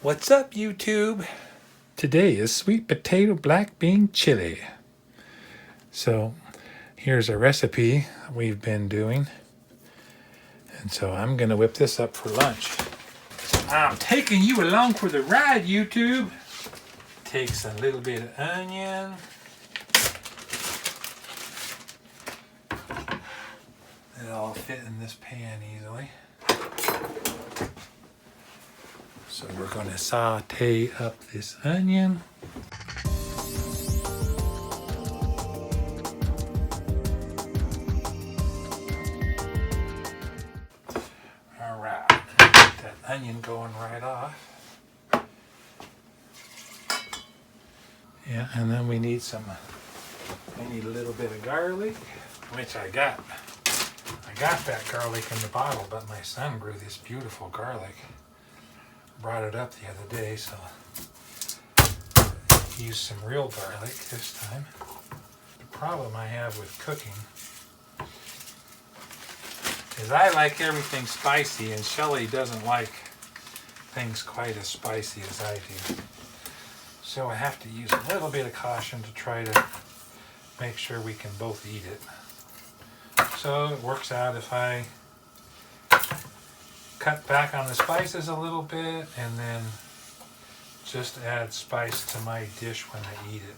What's up, YouTube? Today is sweet potato black bean chili. So here's a recipe we've been doing. And so I'm going to whip this up for lunch. I'm taking you along for the ride, YouTube. Takes a little bit of onion. It'll all fit in this pan easily. So we're going to saute up this onion. All right, get that onion going right off. Yeah, and then we need a little bit of garlic, which I got. I got that garlic in the bottle, but my son grew this beautiful garlic. Brought it up the other day, so use some real garlic this time. The problem I have with cooking is I like everything spicy, and Shelley doesn't like things quite as spicy as I do. So I have to use a little bit of caution to try to make sure we can both eat it. So it works out if I cut back on the spices a little bit and then just add spice to my dish when I eat it.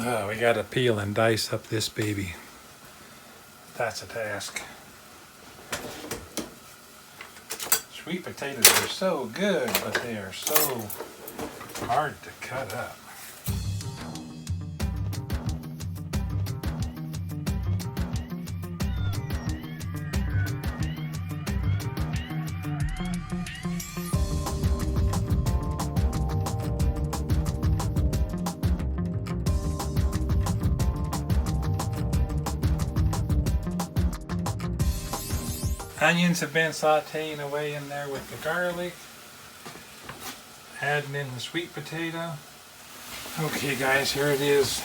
Oh, we gotta peel and dice up this baby. That's a task. Sweet potatoes are so good, but they are so hard to cut up. Onions have been sauteing away in there with the garlic. Adding in the sweet potato. Okay guys, here it is.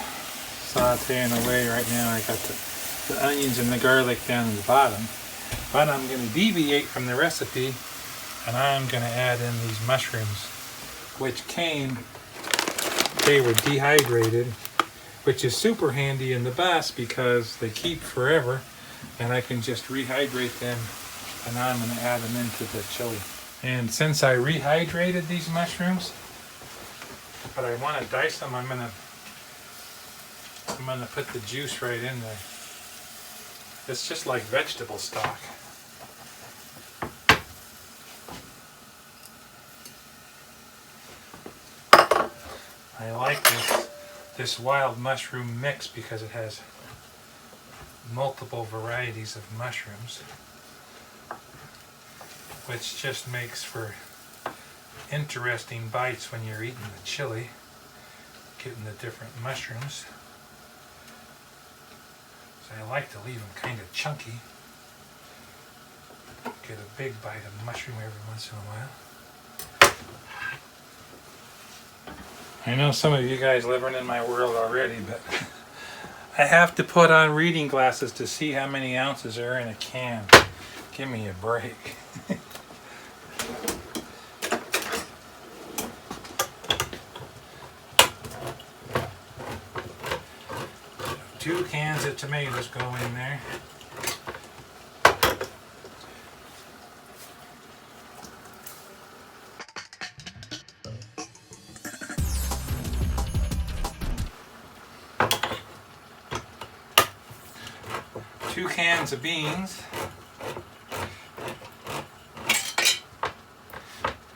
Sauteing away right now. I got the onions and the garlic down in the bottom. But I'm going to deviate from the recipe and I'm going to add in these mushrooms, which they were dehydrated, which is super handy in the bus because they keep forever and I can just rehydrate them. And now I'm going to add them into the chili. And since I rehydrated these mushrooms, but I want to dice them, I'm going to put the juice right in there. It's just like vegetable stock. I like this wild mushroom mix because it has multiple varieties of mushrooms, which just makes for interesting bites when you're eating the chili, getting the different mushrooms. So I like to leave them kind of chunky. Get a big bite of mushroom every once in a while. I know some of you guys living in my world already, but I have to put on reading glasses to see how many ounces are in a can. Give me a break. 2 cans of tomatoes go in there. Two cans of beans.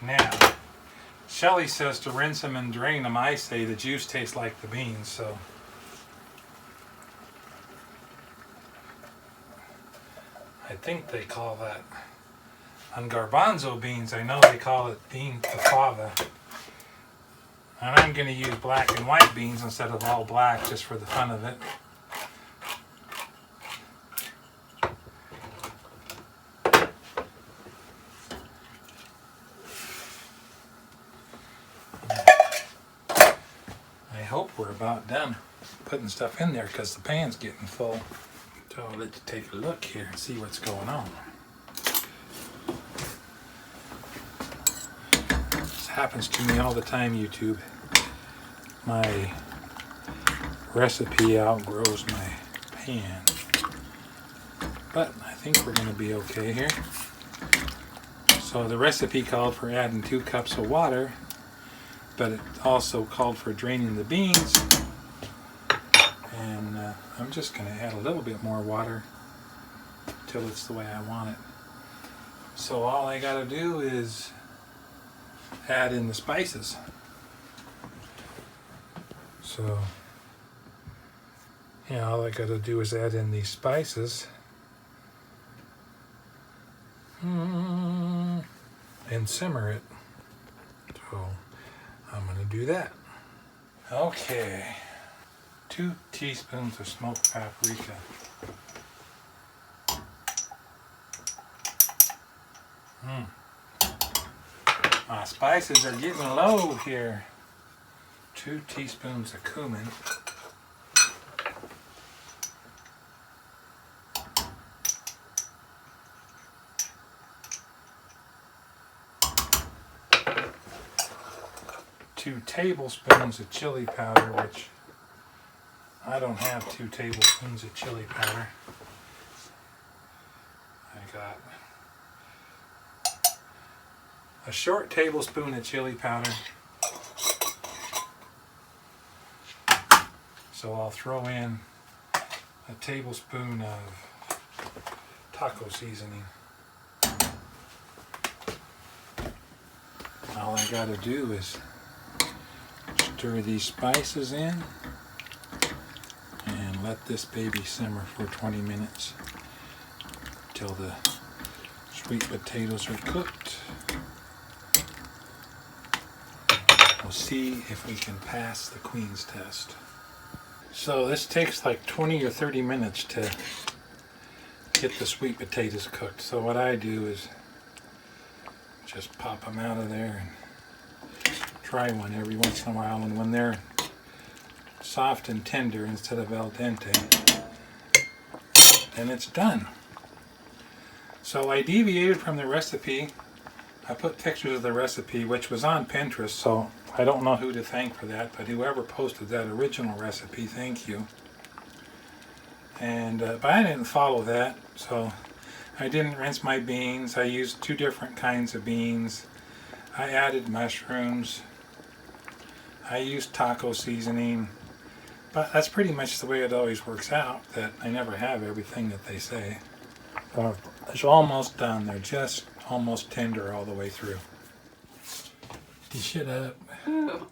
Now, Shelley says to rinse them and drain them. I say the juice tastes like the beans, so I think they call that, on garbanzo beans, I know they call it bean fava. And I'm going to use black and white beans instead of all black just for the fun of it. done putting stuff in there because the pan's getting full. So let's take a look here and see what's going on. This happens to me all the time, YouTube. My recipe outgrows my pan. But I think we're going to be okay here. So the recipe called for adding 2 cups of water, but it also called for draining the beans. And I'm just going to add a little bit more water till it's the way I want it. So all I got to do is add in the spices. So yeah, all I got to do is add in these spices and simmer it. So I'm going to do that. Okay. 2 teaspoons of smoked paprika. My spices are getting low here. 2 teaspoons of cumin. Two tablespoons of chili powder, which I don't have 2 tablespoons of chili powder. I got a short tablespoon of chili powder. So I'll throw in a tablespoon of taco seasoning. All I gotta do is stir these spices in and let this baby simmer for 20 minutes till the sweet potatoes are cooked. We'll see if we can pass the Queen's test. So this takes like 20 or 30 minutes to get the sweet potatoes cooked. So what I do is just pop them out of there and try one every once in a while, and when they're soft and tender instead of al dente, then it's done. So I deviated from the recipe. I put pictures of the recipe, which was on Pinterest, so I don't know who to thank for that, but whoever posted that original recipe, thank you. And but I didn't follow that, so I didn't rinse my beans. I used 2 different kinds of beans. I added mushrooms. I used taco seasoning. But that's pretty much the way it always works out, that I never have everything that they say. So it's almost done. They're just almost tender all the way through. Dish it up. Ooh.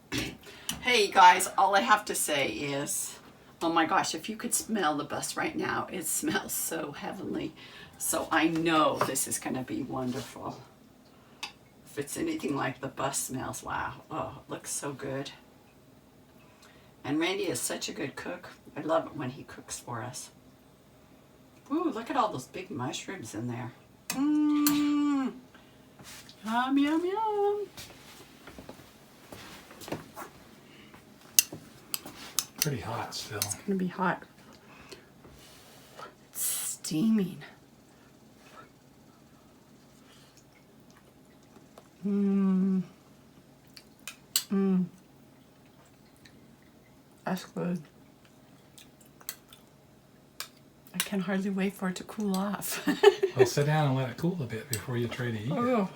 Hey guys, all I have to say is, oh my gosh, if you could smell the bus right now, it smells so heavenly. So I know this is going to be wonderful. If it's anything like the bus smells, wow. Oh, it looks so good. And Randy is such a good cook. I love it when he cooks for us. Ooh, look at all those big mushrooms in there. Mmm. Yum, yum, yum. Pretty hot still. It's going to be hot. It's steaming. Mmm. Mmm. That's good. I can hardly wait for it to cool off. Well, sit down and let it cool a bit before you try to eat it. Oh,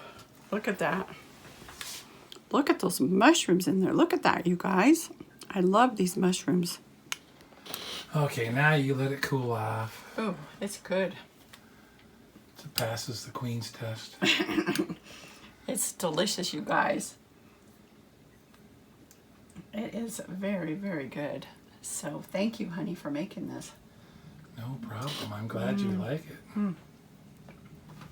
look at that. Look at those mushrooms in there. Look at that, you guys. I love these mushrooms. Okay, now you let it cool off. Oh, it's good. It passes the Queen's test. It's delicious, you guys. It is very, very good. So thank you, honey, for making this. No problem. I'm glad you like it.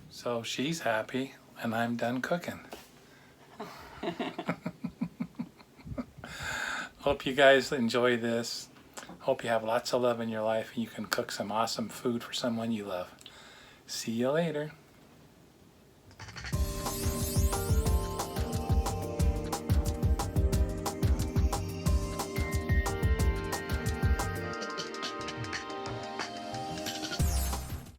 So she's happy, and I'm done cooking. Hope you guys enjoy this. Hope you have lots of love in your life and you can cook some awesome food for someone you love. See you later.